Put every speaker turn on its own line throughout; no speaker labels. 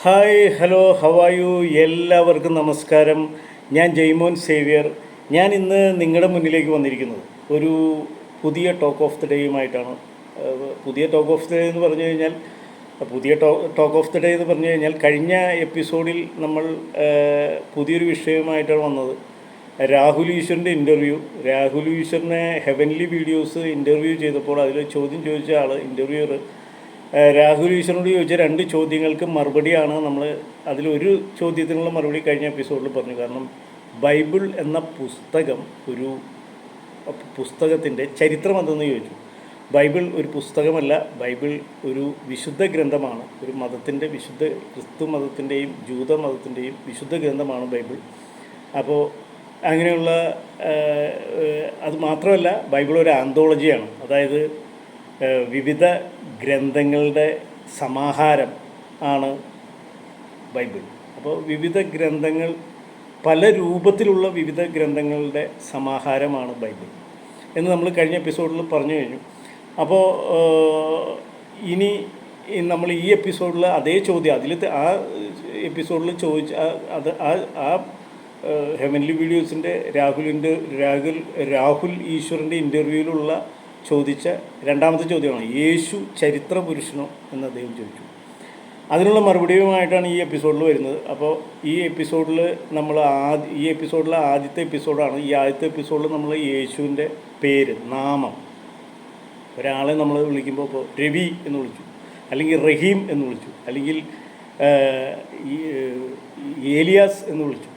Hi hello ഹവായു എല്ലാവർക്കും നമസ്കാരം. ഞാൻ ജയ്മോൻ സേവ്യർ. ഞാൻ ഇന്ന് നിങ്ങളുടെ മുന്നിലേക്ക് വന്നിരിക്കുന്നത് ഒരു പുതിയ ടോക്ക് ഓഫ് ദി ഡേയുമായിട്ടാണ്. പുതിയ ടോക്ക് ഓഫ് ദി ഡേ എന്ന് പറഞ്ഞു കഴിഞ്ഞാൽ ടോക്ക് ഓഫ് ദി ഡേ എന്ന് പറഞ്ഞു കഴിഞ്ഞാൽ കഴിഞ്ഞ എപ്പിസോഡിൽ നമ്മൾ പുതിയൊരു വിഷയമായിട്ടാണ് വന്നത്. രാഹുൽ ഈശ്വറിൻ്റെ ഇൻ്റർവ്യൂ. രാഹുൽ ഈശ്വറിനെ ഹെവൻലി വീഡിയോസ് ഇൻ്റർവ്യൂ ചെയ്തപ്പോൾ അതിൽ ചോദ്യം ചോദിച്ച ആൾ ഇൻ്റർവ്യൂവർ രാഹുൽ ഈശ്വറിനോട് ചോദിച്ച 2 ചോദ്യങ്ങൾക്ക് മറുപടിയാണ് നമ്മൾ. അതിലൊരു ചോദ്യത്തിനുള്ള മറുപടി കഴിഞ്ഞ എപ്പിസോഡിൽ പറഞ്ഞു. കാരണം ബൈബിൾ എന്ന ഒരു പുസ്തകത്തിൻ്റെ ചരിത്രം എന്തെന്ന് ചോദിച്ചു. ബൈബിൾ ഒരു പുസ്തകമല്ല, ബൈബിൾ ഒരു വിശുദ്ധ ഗ്രന്ഥമാണ്. ഒരു മതത്തിൻ്റെ ക്രിസ്തു മതത്തിൻ്റെയും ജൂത മതത്തിൻ്റെയും വിശുദ്ധ ഗ്രന്ഥമാണ് ബൈബിൾ. അപ്പോൾ അങ്ങനെയുള്ള അത് മാത്രമല്ല, ബൈബിൾ ഒരു ആന്തോളജിയാണ്. അതായത് വിവിധ ഗ്രന്ഥങ്ങളുടെ സമാഹാരം ആണ് ബൈബിൾ. അപ്പോൾ വിവിധ ഗ്രന്ഥങ്ങൾ, പല രൂപത്തിലുള്ള വിവിധ ഗ്രന്ഥങ്ങളുടെ സമാഹാരമാണ് ബൈബിൾ എന്ന് നമ്മൾ കഴിഞ്ഞ എപ്പിസോഡിൽ പറഞ്ഞു കഴിഞ്ഞു. അപ്പോൾ ഇനി നമ്മൾ ഈ എപ്പിസോഡിൽ അതേ ചോദ്യം ആ എപ്പിസോഡിൽ ചോദിച്ച ആ ഹെവൻലി വീഡിയോസിൻ്റെ രാഹുൽ ഈശ്വറിൻ്റെ ഇൻ്റർവ്യൂവിലുള്ള ചോദിച്ച 2ാമത്തെ ചോദ്യമാണ്, യേശു ചരിത്ര പുരുഷനോ എന്ന് അദ്ദേഹം ചോദിച്ചു. അതിനുള്ള മറുപടിയുമായിട്ടാണ് ഈ എപ്പിസോഡിൽ വരുന്നത്. അപ്പോൾ ഈ എപ്പിസോഡിൽ ആദ്യത്തെ എപ്പിസോഡാണ്. ഈ ആദ്യത്തെ എപ്പിസോഡിൽ നമ്മൾ യേശുവിൻ്റെ പേര്, നാമം, ഒരാളെ നമ്മൾ വിളിക്കുമ്പോൾ ഇപ്പോൾ രവി എന്ന് വിളിച്ചു, അല്ലെങ്കിൽ റഹീം എന്ന് വിളിച്ചു, അല്ലെങ്കിൽ ഏലിയാസ് എന്ന് വിളിച്ചു.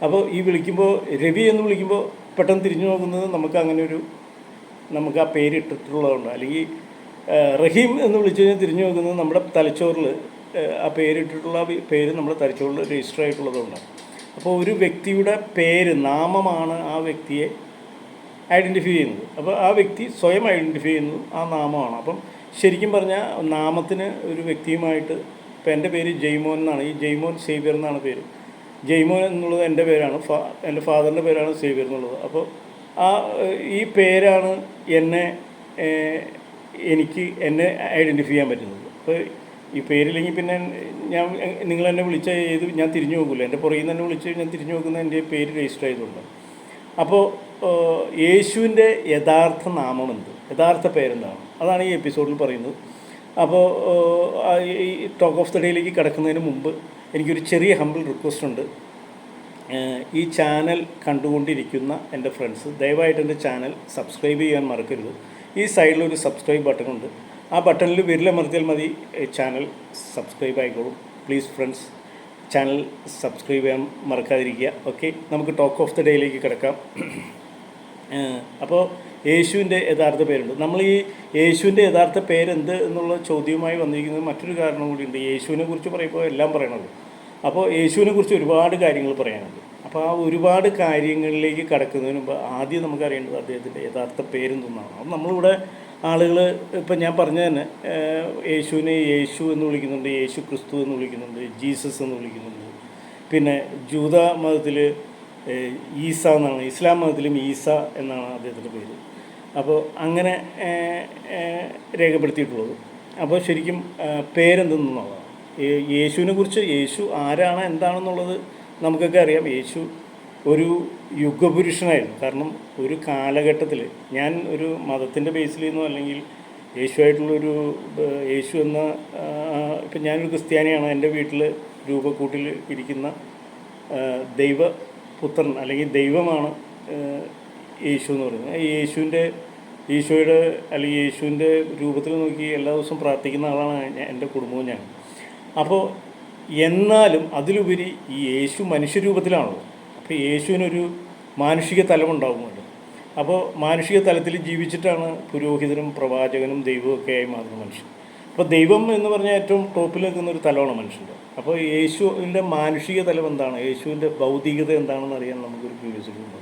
അപ്പോൾ ഈ വിളിക്കുമ്പോൾ രവി എന്ന് വിളിക്കുമ്പോൾ പെട്ടെന്ന് തിരിഞ്ഞു നോക്കുന്നത് നമുക്ക് ആ പേര് ഇട്ടിട്ടുള്ളതുകൊണ്ട്, അല്ലെങ്കിൽ റഹീം എന്ന് വിളിച്ചു കഴിഞ്ഞാൽ തിരിഞ്ഞു നോക്കുന്നത് നമ്മുടെ തലച്ചോറിൽ ആ പേരിട്ടിട്ടുള്ള പേര് നമ്മുടെ തലച്ചോറിൽ രജിസ്റ്റർ ആയിട്ടുള്ളതുകൊണ്ടാണ്. അപ്പോൾ ഒരു വ്യക്തിയുടെ പേര്, നാമമാണ് ആ വ്യക്തിയെ ഐഡൻറ്റിഫൈ ചെയ്യുന്നത്. അപ്പോൾ ആ വ്യക്തി സ്വയം ഐഡൻറ്റിഫൈ ചെയ്യുന്നത് ആ നാമമാണ്. അപ്പം ശരിക്കും പറഞ്ഞാൽ നാമത്തിന് ഒരു വ്യക്തിയുമായിട്ട്, ഇപ്പോൾ എൻ്റെ പേര് ജയ്മോൻ എന്നാണ്, ഈ ജയ്മോൻ സേവ്യർ എന്നാണ് പേര്. ജയ്മോൻ എന്നുള്ളത് എൻ്റെ പേരാണ്, എൻ്റെ ഫാദറിൻ്റെ പേരാണ് സേവ്യർ എന്നുള്ളത്. അപ്പോൾ ഈ പേരാണ് എന്നെ ഐഡൻറ്റിഫൈ ചെയ്യാൻ പറ്റുന്നത്. അപ്പോൾ ഈ പേരില്ലെങ്കിൽ പിന്നെ നിങ്ങളെന്നെ വിളിച്ച ഞാൻ തിരിഞ്ഞു നോക്കില്ല. എൻ്റെ പുറകിൽ നിന്ന് തന്നെ വിളിച്ച് ഞാൻ തിരിഞ്ഞു നോക്കുന്ന എൻ്റെ പേര് രജിസ്റ്റർ ചെയ്തുകൊണ്ട്. അപ്പോൾ യേശുവിൻ്റെ യഥാർത്ഥ നാമം എന്ത്, യഥാർത്ഥ പേരെന്താണ്, അതാണ് ഈ എപ്പിസോഡിൽ പറയുന്നത്. അപ്പോൾ ഈ ടോക്ക് ഓഫ് ദി ഡേയിലേക്ക് കിടക്കുന്നതിന് മുമ്പ് എനിക്കൊരു ചെറിയ ഹമ്പിൾ റിക്വസ്റ്റ് ഉണ്ട്. ഈ ചാനൽ കണ്ടുകൊണ്ടിരിക്കുന്ന എൻ്റെ ഫ്രണ്ട്സ് ദയവായിട്ട് എൻ്റെ ചാനൽ സബ്സ്ക്രൈബ് ചെയ്യാൻ മറക്കരുത്. ഈ സൈഡിലൊരു സബ്സ്ക്രൈബ് ബട്ടണുണ്ട്. ആ ബട്ടണിൽ വിരലമർത്തിയാൽ മതി, ചാനൽ സബ്സ്ക്രൈബ് ആയിക്കോളും. പ്ലീസ് ഫ്രണ്ട്സ്, ചാനൽ സബ്സ്ക്രൈബ് ചെയ്യാൻ മറക്കാതിരിക്കുക. ഓക്കെ, നമുക്ക് ടോക്ക് ഓഫ് ദി ഡേയിലേക്ക് കിടക്കാം. അപ്പോൾ യേശുവിൻ്റെ യഥാർത്ഥ പേരുണ്ട്. നമ്മൾ ഈ യേശുവിൻ്റെ യഥാർത്ഥ പേരെന്ത് എന്നുള്ള ചോദ്യവുമായി വന്നിരിക്കുന്നത് മറ്റൊരു കാരണം കൂടിയുണ്ട്. യേശുവിനെ കുറിച്ച് പറയുമ്പോൾ എല്ലാം പറയണമല്ലോ. അപ്പോൾ യേശുവിനെ കുറിച്ച് ഒരുപാട് കാര്യങ്ങൾ പറയാനുണ്ട്. അപ്പോൾ ആ ഒരുപാട് കാര്യങ്ങളിലേക്ക് കടക്കുന്നതിന് മുമ്പ് ആദ്യം നമുക്കറിയേണ്ടത് അദ്ദേഹത്തിൻ്റെ യഥാർത്ഥ പേരെന്തെന്നാണ്. അപ്പം നമ്മളിവിടെ ആളുകൾ, ഇപ്പം ഞാൻ പറഞ്ഞ തന്നെ, യേശുവിനെ യേശു എന്ന് വിളിക്കുന്നുണ്ട്, യേശു ക്രിസ്തു എന്ന് വിളിക്കുന്നുണ്ട്, ജീസസ് എന്ന് വിളിക്കുന്നുണ്ട്. പിന്നെ ജൂത മതത്തിൽ ഈസ എന്നാണ്, ഇസ്ലാം മതത്തിലും ഈസ എന്നാണ് അദ്ദേഹത്തിൻ്റെ പേര്. അപ്പോൾ അങ്ങനെ രേഖപ്പെടുത്തിയിട്ടുള്ളത്. അപ്പോൾ ശരിക്കും പേരെന്തെന്നുള്ളതാണ്. യേശുവിനെ കുറിച്ച്, യേശു ആരാണ് എന്താണെന്നുള്ളത് നമുക്കൊക്കെ അറിയാം. യേശു ഒരു യുഗപുരുഷനായിരുന്നു. കാരണം ഒരു കാലഘട്ടത്തിൽ, ഞാൻ ഒരു മതത്തിൻ്റെ ബേസിൽ നിന്നോ അല്ലെങ്കിൽ യേശു എന്ന, ഇപ്പം ഞാനൊരു ക്രിസ്ത്യാനിയാണ്. എൻ്റെ വീട്ടിൽ രൂപക്കൂട്ടിൽ ഇരിക്കുന്ന ദൈവപുത്രൻ അല്ലെങ്കിൽ ദൈവമാണ് യേശു എന്ന് പറയുന്നത്. ഈശോയുടെ അല്ലെങ്കിൽ യേശുവിൻ്റെ രൂപത്തിൽ നോക്കി എല്ലാ ദിവസവും പ്രാർത്ഥിക്കുന്ന ആളാണ് എൻ്റെ കുടുംബവും ഞാൻ. അപ്പോൾ എന്നാലും അതിലുപരി ഈ യേശു മനുഷ്യരൂപത്തിലാണല്ലോ. അപ്പോൾ യേശുവിനൊരു മാനുഷിക തലമുണ്ടാകുമല്ലോ. അപ്പോൾ മാനുഷിക തലത്തിൽ ജീവിച്ചിട്ടാണ് പുരോഹിതനും പ്രവാചകനും ദൈവമൊക്കെ ആയി മാറുന്ന മനുഷ്യൻ. അപ്പോൾ ദൈവം എന്ന് പറഞ്ഞാൽ ഏറ്റവും ടോപ്പിൽ നിൽക്കുന്ന ഒരു തലമാണ് മനുഷ്യൻ്റെ. അപ്പോൾ യേശുവിൻ്റെ മാനുഷിക തലം എന്താണ്, യേശുവിൻ്റെ ഭൗതികത എന്താണെന്ന് അറിയാൻ നമുക്കൊരു ക്യൂരിയോസിറ്റി ഉണ്ട്.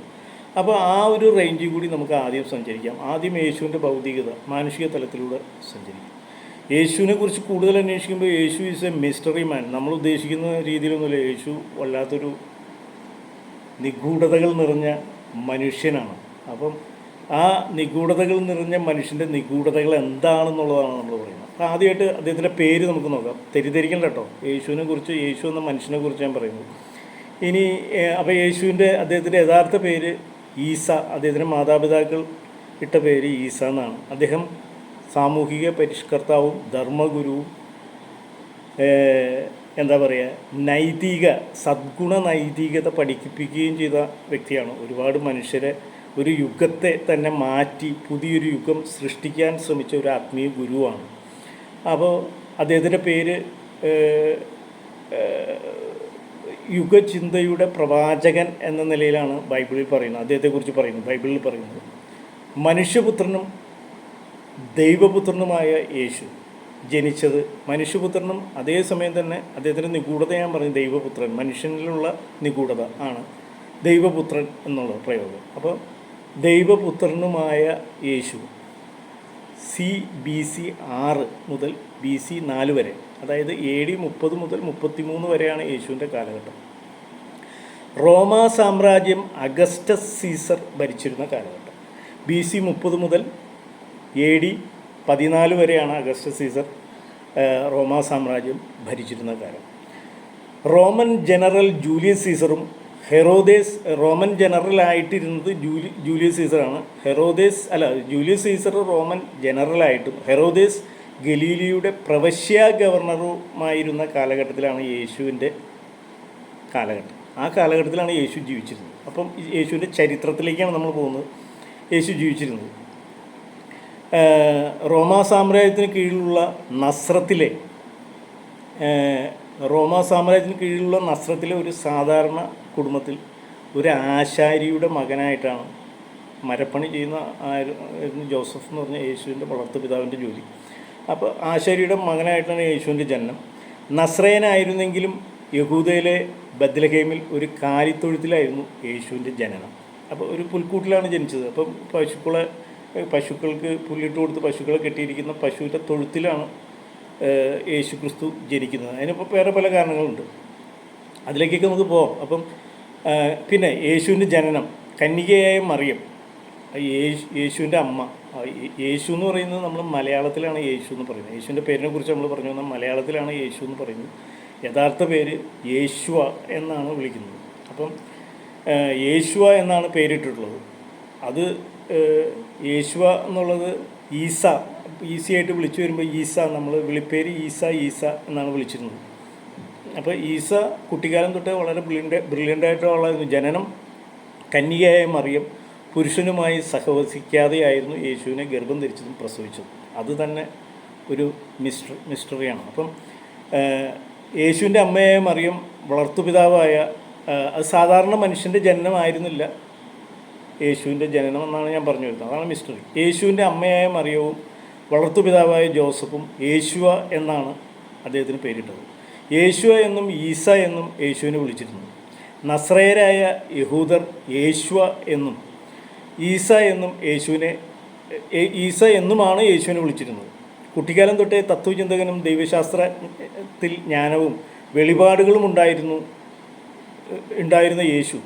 അപ്പോൾ ആ ഒരു റേഞ്ചിൽ കൂടി നമുക്ക് ആദ്യം സഞ്ചരിക്കാം. ആദ്യം യേശുവിൻ്റെ ഭൗതികത, മാനുഷിക തലത്തിലൂടെ സഞ്ചരിക്കാം. യേശുവിനെ കുറിച്ച് കൂടുതൽ അന്വേഷിക്കുമ്പോൾ യേശു ഈസ് എ മിസ്റ്ററി മാൻ. നമ്മൾ ഉദ്ദേശിക്കുന്ന രീതിയിലൊന്നുമില്ല. യേശു വല്ലാത്തൊരു നിഗൂഢതകൾ നിറഞ്ഞ മനുഷ്യനാണ്. അപ്പം ആ നിഗൂഢതകൾ നിറഞ്ഞ മനുഷ്യൻ്റെ നിഗൂഢതകൾ എന്താണെന്നുള്ളതാണ് നമ്മൾ പറയുന്നത്. അപ്പോൾ ആദ്യമായിട്ട് അദ്ദേഹത്തിൻ്റെ പേര് നമുക്ക് നോക്കാം. തെറ്റിദ്ധരിക്കണ്ട കേട്ടോ, യേശുവിനെ കുറിച്ച്, യേശു എന്ന മനുഷ്യനെ കുറിച്ച് ഞാൻ പറയുന്നത്. ഇനി അപ്പോൾ അദ്ദേഹത്തിൻ്റെ യഥാർത്ഥ പേര് ഈസ. അദ്ദേഹത്തിൻ്റെ മാതാപിതാക്കൾ ഇട്ട പേര് ഈസ എന്നാണ്. അദ്ദേഹം സാമൂഹിക പരിഷ്കർത്താവും ധർമ്മഗുരുവും എന്താ പറയുക, സദ്ഗുണ നൈതികത പഠിപ്പിക്കുകയും ചെയ്ത വ്യക്തിയാണ്. ഒരുപാട് മനുഷ്യരെ, ഒരു യുഗത്തെ തന്നെ മാറ്റി പുതിയൊരു യുഗം സൃഷ്ടിക്കാൻ ശ്രമിച്ച ഒരു ആത്മീയ ഗുരുവാണ്. അപ്പോൾ അദ്ദേഹത്തിൻ്റെ പേര് യുഗചിന്തയുടെ പ്രവാചകൻ എന്ന നിലയിലാണ് ബൈബിളിൽ പറയുന്നത്, അദ്ദേഹത്തെക്കുറിച്ച് പറയുന്നത്. ബൈബിളിൽ പറയുന്നത് മനുഷ്യപുത്രനും ദൈവപുത്രനുമായ യേശു ജനിച്ചത്, മനുഷ്യപുത്രനും അതേസമയം തന്നെ അദ്ദേഹത്തിൻ്റെ നിഗൂഢത ഞാൻ പറഞ്ഞു, ദൈവപുത്രൻ, മനുഷ്യനിലുള്ള നിഗൂഢത ആണ് ദൈവപുത്രൻ എന്നുള്ള പ്രയോഗം. അപ്പോൾ ദൈവപുത്രനുമായ യേശു BC 6 മുതൽ BC 4 വരെ, അതായത് AD 30 മുതൽ 33 വരെയാണ് യേശുവിൻ്റെ കാലഘട്ടം. റോമാ സാമ്രാജ്യം അഗസ്റ്റസ് സീസർ ഭരിച്ചിരുന്ന കാലഘട്ടം. BC 30 മുതൽ AD 14 വരെയാണ് അഗസ്റ്റസ് സീസർ റോമാ സാമ്രാജ്യം ഭരിച്ചിരുന്ന കാലം. റോമൻ ജനറൽ ജൂലിയസ് സീസറും റോമൻ ജനറലായിട്ടിരുന്നത് ജൂലിയസ് സീസറാണ്. ജൂലിയസ് സീസർ റോമൻ ജനറലായിട്ടും ഹെറോദേസ് ഗലീലിയുടെ പ്രവശ്യ ഗവർണറുമായിരുന്ന കാലഘട്ടത്തിലാണ് യേശുവിൻ്റെ കാലഘട്ടം. ആ കാലഘട്ടത്തിലാണ് യേശു ജീവിച്ചിരുന്നത്. അപ്പം യേശുവിൻ്റെ ചരിത്രത്തിലേക്കാണ് നമ്മൾ പോകുന്നത്. യേശു ജീവിച്ചിരുന്നത് റോമാ സാമ്രാജ്യത്തിന് കീഴിലുള്ള നസ്രത്തിലെ ഒരു സാധാരണ കുടുംബത്തിൽ ഒരു ആശാരിയുടെ മകനായിട്ടാണ്, മരപ്പണി ചെയ്യുന്ന ജോസഫ് എന്ന് പറഞ്ഞ യേശുവിൻ്റെ വളർത്തുപിതാവിൻ്റെ ജോലി. അപ്പോൾ ആശാരിയുടെ മകനായിട്ടാണ് യേശുവിൻ്റെ ജനനം. നസ്രയനായിരുന്നെങ്കിലും യഹൂദയിലെ ബത്ലഹേമിൽ ഒരു കാലിത്തൊഴുത്തിലായിരുന്നു യേശുവിൻ്റെ ജനനം. അപ്പോൾ ഒരു പുൽക്കൂട്ടിലാണ് ജനിച്ചത്. അപ്പം പശുക്കൾക്ക് പുല്ലിട്ട് കൊടുത്ത് പശുക്കളെ കെട്ടിയിരിക്കുന്ന പശുവിൻ്റെ തൊഴുത്തിലാണ് യേശു ക്രിസ്തു ജനിക്കുന്നത്. അതിനിപ്പോൾ വേറെ പല കാരണങ്ങളുണ്ട്, അതിലേക്കൊക്കെ നമുക്ക് പോകാം. അപ്പം പിന്നെ യേശുവിൻ്റെ ജനനം, കന്യകയായ മറിയം, യേശുവിൻ്റെ അമ്മ. യേശു എന്ന് പറയുന്നത് നമ്മൾ മലയാളത്തിലാണ് യേശു എന്ന് പറയുന്നത്. യേശുവിൻ്റെ പേരിനെ കുറിച്ച് നമ്മൾ പറഞ്ഞു വന്നാൽ മലയാളത്തിലാണ് യേശു എന്ന് പറയുന്നത്. യഥാർത്ഥ പേര് യേശുവ എന്നാണ് വിളിക്കുന്നത്. അപ്പം യേശുവ എന്നാണ് പേരിട്ടിട്ടുള്ളത്. അത് യേശുവ എന്നുള്ളത് ഈസിയായിട്ട് വിളിച്ചു വരുമ്പോൾ നമ്മൾ വിളിപ്പേര് ഈസ എന്നാണ് വിളിച്ചിരുന്നത്. അപ്പോൾ ഈസ കുട്ടിക്കാലം തൊട്ട് വളരെ ബ്രില്യൻ്റായിട്ടുള്ളതായിരുന്നു. ജനനം, കന്യകയായ മറിയം പുരുഷനുമായി സഹവസിക്കാതെയായിരുന്നു യേശുവിനെ ഗർഭം ധരിച്ചതും പ്രസവിച്ചതും. അത് തന്നെ ഒരു മിസ്റ്ററിയാണ്. അപ്പം യേശുവിൻ്റെ അമ്മയായ മറിയം വളർത്തുപിതാവായ, അത് സാധാരണ മനുഷ്യൻ്റെ ജനനമായിരുന്നില്ല യേശുവിൻ്റെ ജനനം എന്നാണ് ഞാൻ പറഞ്ഞു വരുന്നത്. അതാണ് മിസ്റ്ററി. യേശുവിൻ്റെ അമ്മയായ മറിയവും വളർത്തുപിതാവായ ജോസഫും യേശുവ എന്നാണ് അദ്ദേഹത്തിന് പേരിട്ടത്. യേശുവ എന്നും ഈസ എന്നും യേശുവിനെ വിളിച്ചിരുന്നു. നസ്രയരായ യഹൂദർ യേശുവ എന്നും ഈസ എന്നുമാണ് യേശുവിനെ വിളിച്ചിരുന്നത്. കുട്ടിക്കാലം തൊട്ടേ തത്വചിന്തകനും ദൈവശാസ്ത്രത്തിൽ ജ്ഞാനവും വെളിപാടുകളും ഉണ്ടായിരുന്ന യേശു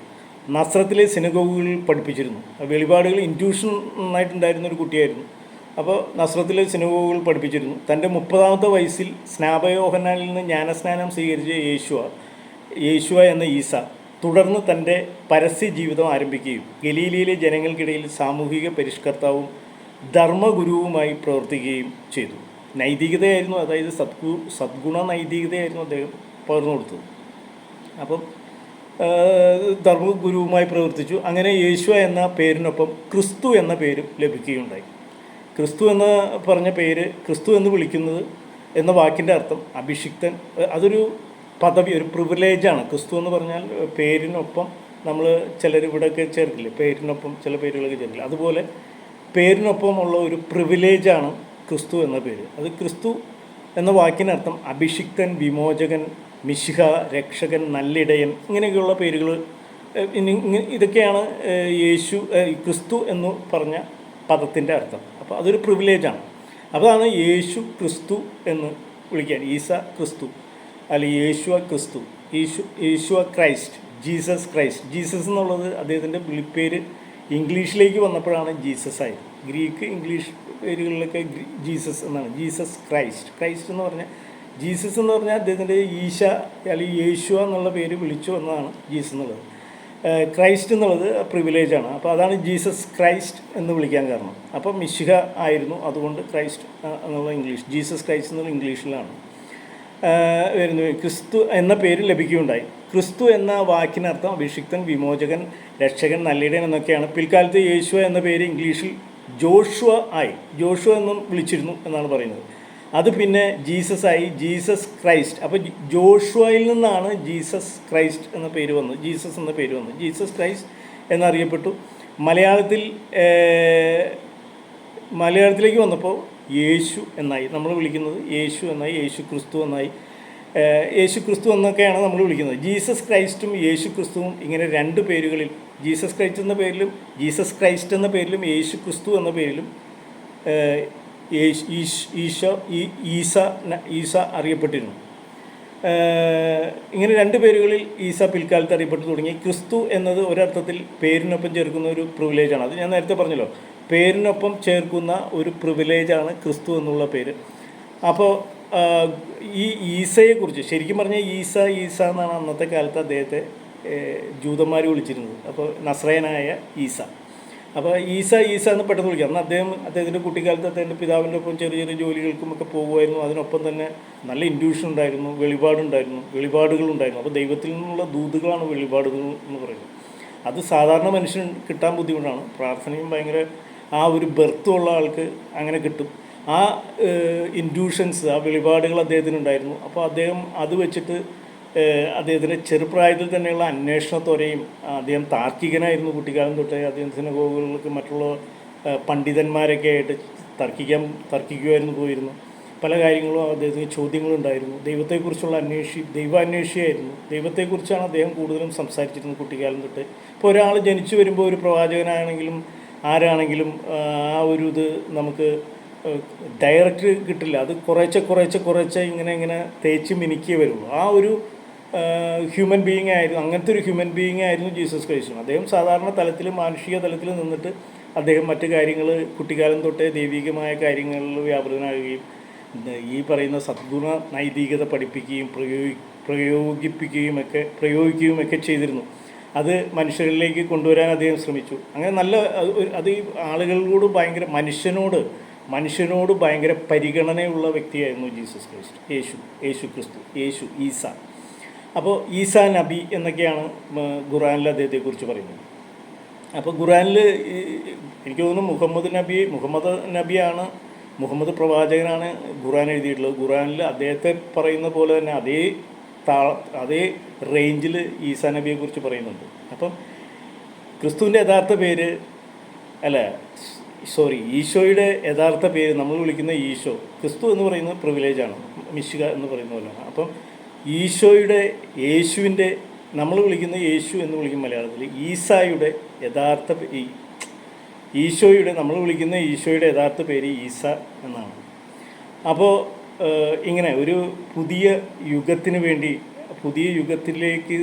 നസ്രത്തിലെ സിനഗോഗുകളിൽ പഠിപ്പിച്ചിരുന്നു. വെളിപാടുകൾ ഇൻറ്റ്യൂഷൻ നന്നായിട്ടുണ്ടായിരുന്ന ഒരു കുട്ടിയായിരുന്നു. അപ്പോൾ നസ്രത്തിലെ സിനഗോഗുകൾ പഠിപ്പിച്ചിരുന്നു. തൻ്റെ 30ാമത്തെ വയസ്സിൽ സ്നാപയോഹന്നാനിൽ നിന്ന് ജ്ഞാനസ്നാനം സ്വീകരിച്ച യേശുവ എന്ന ഈസ തുടർന്ന് തൻ്റെ പരസ്യ ജീവിതം ആരംഭിക്കുകയും ഗലീലയിലെ ജനങ്ങൾക്കിടയിൽ സാമൂഹിക പരിഷ്കർത്താവും ധർമ്മഗുരുവുമായി പ്രവർത്തിക്കുകയും ചെയ്തു. നൈതികതയായിരുന്നു, അതായത് സദ്ഗുണ നൈതികതയായിരുന്നു അദ്ദേഹം പകർന്നു കൊടുത്തത്. അപ്പം ധർമ്മഗുരുവുമായി പ്രവർത്തിച്ചു. അങ്ങനെ യേശുവ എന്ന പേരിനൊപ്പം ക്രിസ്തു എന്ന പേരും ലഭിക്കുകയുണ്ടായി. ക്രിസ്തു എന്ന് പറഞ്ഞ പേര്, ക്രിസ്തു എന്ന് വിളിക്കുന്നത് എന്ന വാക്കിൻ്റെ അർത്ഥം അഭിഷിക്തൻ. അതൊരു പദവി, ഒരു പ്രിവിലേജാണ്. ക്രിസ്തു എന്ന് പറഞ്ഞാൽ പേരിനൊപ്പം നമ്മൾ ഇവിടെയൊക്കെ ചേർക്കില്ലേ, പേരിനൊപ്പം ചില പേരുകളൊക്കെ ചേർക്കില്ല. അതുപോലെ പേരിനൊപ്പമുള്ള ഒരു പ്രിവിലേജാണ് ക്രിസ്തു എന്ന പേര്. അത് ക്രിസ്തു എന്ന വാക്കിനർത്ഥം അഭിഷിക്തൻ, വിമോചകൻ, മിശിഹ, രക്ഷകൻ, നല്ലിടയൻ, ഇങ്ങനെയൊക്കെയുള്ള പേരുകൾ. ഇതൊക്കെയാണ് ക്രിസ്തു എന്ന് പറഞ്ഞ പദത്തിൻ്റെ അർത്ഥം. അപ്പോൾ അതൊരു പ്രിവിലേജാണ്. അതാണ് യേശു ക്രിസ്തു എന്ന് വിളിക്കാൻ. ഈസ ക്രിസ്തു, അല്ലെങ്കിൽ യേശുവ ക്രിസ്തു, യേശുവ ക്രൈസ്റ്റ്, ജീസസ് ക്രൈസ്റ്റ്. ജീസസ് എന്നുള്ളത് അദ്ദേഹത്തിൻ്റെ വിളിപ്പേര് ഇംഗ്ലീഷിലേക്ക് വന്നപ്പോഴാണ് ജീസസ് ആയത്. ഗ്രീക്ക് ഇംഗ്ലീഷ് പേരുകളിലൊക്കെ ജീസസ് എന്നാണ്. ജീസസ് ക്രൈസ്റ്റ് എന്ന് പറഞ്ഞാൽ ജീസസ് എന്ന് പറഞ്ഞാൽ അദ്ദേഹത്തിൻ്റെ ഈശ അല്ലെങ്കിൽ യേശുവ എന്നുള്ള പേര് വിളിച്ചു വന്നതാണ് ജീസസ് എന്നുള്ളത്. ക്രൈസ്റ്റ് എന്നുള്ളത് പ്രിവിലേജാണ്. അപ്പോൾ അതാണ് ജീസസ് ക്രൈസ്റ്റ് എന്ന് വിളിക്കാൻ കാരണം. അപ്പം മിശിഹ ആയിരുന്നു, അതുകൊണ്ട് ക്രൈസ്റ്റ് എന്നുള്ള ഇംഗ്ലീഷ്, ജീസസ് ക്രൈസ്റ്റ് എന്നുള്ള ഇംഗ്ലീഷിലാണ് വരുന്നത്. ക്രിസ്തു എന്ന പേര് ലഭിക്കുകയുണ്ടായി. ക്രിസ്തു എന്ന വാക്കിനർത്ഥം അഭിഷിക്തൻ, വിമോചകൻ, രക്ഷകൻ, നല്ലിടയൻ എന്നൊക്കെയാണ്. പിൽക്കാലത്ത് യേശുവ എന്ന പേര് ഇംഗ്ലീഷിൽ ജോഷുവ ആയി, ജോഷുവ എന്നും വിളിച്ചിരുന്നു എന്നാണ് പറയുന്നത്. അത് പിന്നെ ജീസസ് ആയി, ജീസസ് ക്രൈസ്റ്റ്. അപ്പോൾ ജോഷുവയിൽ നിന്നാണ് ജീസസ് ക്രൈസ്റ്റ് എന്ന പേര് വന്നത്, ജീസസ് എന്ന പേര് വന്നത്. ജീസസ് ക്രൈസ്റ്റ് എന്നറിയപ്പെട്ടു. മലയാളത്തിലേക്ക് വന്നപ്പോൾ യേശു എന്നായി, നമ്മൾ വിളിക്കുന്നത് യേശു എന്നായി, യേശു ക്രിസ്തു എന്നായി. യേശു ക്രിസ്തു എന്നൊക്കെയാണ് നമ്മൾ വിളിക്കുന്നത്. ജീസസ് ക്രൈസ്റ്റും യേശു ക്രിസ്തുവും ഇങ്ങനെ രണ്ട് പേരുകളിൽ, ജീസസ് ക്രൈസ്റ്റ് എന്ന പേരിലും ജീസസ് ക്രൈസ്റ്റ് എന്ന പേരിലും യേശു ക്രിസ്തു എന്ന പേരിലും ഈസ അറിയപ്പെട്ടിരുന്നു. ഇങ്ങനെ രണ്ട് പേരുകളിൽ ഈസ പിൽക്കാലത്ത് അറിയപ്പെട്ടു തുടങ്ങി. ക്രിസ്തു എന്നത് ഒരർത്ഥത്തിൽ പേരിനൊപ്പം ചേർക്കുന്ന ഒരു പ്രിവിലേജാണ്. അത് ഞാൻ നേരത്തെ പറഞ്ഞല്ലോ, പേരിനൊപ്പം ചേർക്കുന്ന ഒരു പ്രിവിലേജാണ് ക്രിസ്തു എന്നുള്ള പേര്. അപ്പോൾ ഈ ഈസയെക്കുറിച്ച് ശരിക്കും പറഞ്ഞാൽ ഈസ എന്നാണ് അന്നത്തെ കാലത്ത് അദ്ദേഹത്തെ ജൂതന്മാർ വിളിച്ചിരുന്നത്. അപ്പോൾ നസ്രയനായ ഈസ. അപ്പോൾ ഈസ എന്ന് പെട്ടെന്ന് വിളിക്കാം. അന്ന് അദ്ദേഹത്തിൻ്റെ കുട്ടിക്കാലത്ത് അദ്ദേഹത്തിൻ്റെ പിതാവിൻ്റെ ഒപ്പം ചെറിയ ചെറിയ ജോലികൾക്കുമൊക്കെ പോകുമായിരുന്നു. അതിനൊപ്പം തന്നെ നല്ല ഇൻഡ്യൂഷൻ ഉണ്ടായിരുന്നു, വെളിപാടുകളുണ്ടായിരുന്നു. അപ്പോൾ ദൈവത്തിൽ നിന്നുള്ള ദൂതുകളാണ് വെളിപാടുകൾ എന്ന് പറയുന്നത്. അത് സാധാരണ മനുഷ്യൻ കിട്ടാൻ ബുദ്ധിമുട്ടാണ്. പ്രാർത്ഥനയും ഭയങ്കര ആ ഒരു ബെർത്തുള്ള ആൾക്ക് അങ്ങനെ കിട്ടും. ആ ഇൻഡ്യൂഷൻസ്, ആ വെളിപാടുകൾ അദ്ദേഹത്തിനുണ്ടായിരുന്നു. അപ്പോൾ അദ്ദേഹം അത് വെച്ചിട്ട് അദ്ദേഹത്തിൻ്റെ ചെറുപ്രായത്തിൽ തന്നെയുള്ള അന്വേഷണത്തോടെയും, അദ്ദേഹം താർക്കികനായിരുന്നു കുട്ടിക്കാലം തൊട്ടേ. അദ്ദേഹം സിനഗോഗുകൾക്ക് മറ്റുള്ള പണ്ഡിതന്മാരൊക്കെ ആയിട്ട് തർക്കിക്കുമായിരുന്നു പോയിരുന്നു. പല കാര്യങ്ങളും അദ്ദേഹത്തിന് ചോദ്യങ്ങളുണ്ടായിരുന്നു. ദൈവത്തെക്കുറിച്ചുള്ള ദൈവാന്വേഷിയായിരുന്നു. ദൈവത്തെക്കുറിച്ചാണ് അദ്ദേഹം കൂടുതലും സംസാരിച്ചിരുന്നത് കുട്ടിക്കാലം തൊട്ട്. ഇപ്പോൾ ഒരാൾ ജനിച്ചു വരുമ്പോൾ ഒരു പ്രവാചകനാണെങ്കിലും ആരാണെങ്കിലും ആ ഒരു ഇത് നമുക്ക് ഡയറക്റ്റ് കിട്ടില്ല. അത് കുറേശ്ശെ ഇങ്ങനെ തേച്ച് മിനുക്കിയേ വരുള്ളൂ. ആ ഒരു ഹ്യൂമൻ ബീയിങ് ആയിരുന്നു, അങ്ങനത്തെ ഒരു ഹ്യൂമൻ ബീയിങ് ആയിരുന്നു ജീസസ് ക്രൈസ്റ്റ്. അദ്ദേഹം സാധാരണ തലത്തിൽ, മാനുഷിക തലത്തിൽ നിന്നിട്ട് അദ്ദേഹം മറ്റു കാര്യങ്ങൾ കുട്ടിക്കാലം തൊട്ടേ ദൈവികമായ കാര്യങ്ങളിൽ വ്യാപൃതനാകുകയും ഈ പറയുന്ന സദ്ഗുണ നൈതികത പഠിപ്പിക്കുകയും പ്രയോഗിക്കുകയും ഒക്കെ ചെയ്തിരുന്നു. അത് മനുഷ്യരിലേക്ക് കൊണ്ടുവരാൻ അദ്ദേഹം ശ്രമിച്ചു. അങ്ങനെ നല്ല അത് ഈ ആളുകളോട് ഭയങ്കര മനുഷ്യനോട് ഭയങ്കര പരിഗണനയുള്ള വ്യക്തിയായിരുന്നു ജീസസ് ക്രൈസ്റ്റ്, യേശു ഈസ. അപ്പോൾ ഈസ നബി എന്നൊക്കെയാണ് ഖുറാനിൽ അദ്ദേഹത്തെക്കുറിച്ച് പറയുന്നത്. അപ്പോൾ ഖുറാനിൽ എനിക്ക് തോന്നുന്നു മുഹമ്മദ് പ്രവാചകനാണ് ഖുറാൻ എഴുതിയിട്ടുള്ളത്. ഖുറാനിൽ അദ്ദേഹത്തെ പറയുന്ന പോലെ തന്നെ അതേ റേഞ്ചിൽ ഈസാ നബിയെക്കുറിച്ച് പറയുന്നുണ്ട്. അപ്പം ക്രിസ്തുവിൻ്റെ യഥാർത്ഥ പേര് ഈശോയുടെ യഥാർത്ഥ പേര് നമ്മൾ വിളിക്കുന്ന ഈശോ, ക്രിസ്തു എന്ന് പറയുന്നത് പ്രിവിലേജാണ്, മിശിഹ എന്ന് പറയുന്ന പോലെയാണ്. അപ്പം യേശുവിൻ്റെ നമ്മൾ വിളിക്കുന്ന യേശു എന്ന് വിളിക്കും മലയാളത്തിൽ. നമ്മൾ വിളിക്കുന്ന ഈശോയുടെ യഥാർത്ഥ പേര് ഈസ എന്നാണ്. അപ്പോൾ ഇങ്ങനെ ഒരു പുതിയ യുഗത്തിലേക്ക്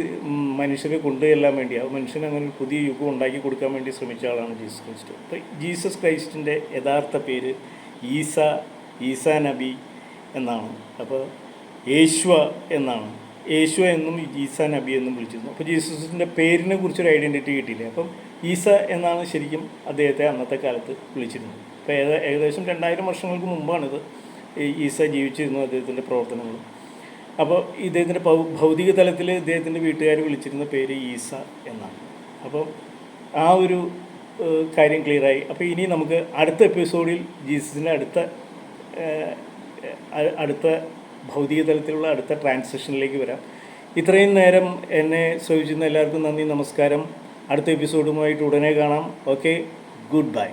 മനുഷ്യരെ കൊണ്ടുചെല്ലാൻ വേണ്ടി, ആ മനുഷ്യന് അങ്ങനെ ഒരു പുതിയ യുഗം ഉണ്ടാക്കി കൊടുക്കാൻ വേണ്ടി ശ്രമിച്ച ആളാണ് ജീസസ് ക്രൈസ്റ്റ്. അപ്പോൾ ജീസസ് ക്രൈസ്റ്റിൻ്റെ യഥാർത്ഥ പേര് ഈസാ നബി എന്നാണ്. അപ്പോൾ യേശുവ എന്നും ഈസാ നബി എന്നും വിളിച്ചിരുന്നു. അപ്പോൾ ജീസസിൻ്റെ പേരിനെ കുറിച്ചൊരു ഐഡൻറ്റിറ്റി കിട്ടിയില്ല. അപ്പം ഈസ എന്നാണ് ശരിക്കും അദ്ദേഹത്തെ അന്നത്തെ കാലത്ത് വിളിച്ചിരുന്നത്. അപ്പോൾ ഏകദേശം 2000 വർഷങ്ങൾക്ക് മുമ്പാണിത് ഈസ ജീവിച്ചിരുന്നു, അദ്ദേഹത്തിൻ്റെ പ്രവർത്തനങ്ങൾ. അപ്പോൾ ഇദ്ദേഹത്തിൻ്റെ ഭൗതിക തലത്തിൽ ഇദ്ദേഹത്തിൻ്റെ വീട്ടുകാർ വിളിച്ചിരുന്ന പേര് ഈസ എന്നാണ്. അപ്പോൾ ആ ഒരു കാര്യം ക്ലിയറായി. അപ്പോൾ ഇനി നമുക്ക് അടുത്ത എപ്പിസോഡിൽ ജീസസിൻ്റെ അടുത്ത ഭൗതിക തലത്തിലുള്ള അടുത്ത ട്രാൻസിഷനിലേക്ക് വരാം. ഇത്രയും നേരം എന്നെ ശ്രവിച്ചിരുന്ന എല്ലാവർക്കും നന്ദി, നമസ്കാരം. അടുത്ത എപ്പിസോഡുമായിട്ട് ഉടനെ കാണാം. Okay, good bye.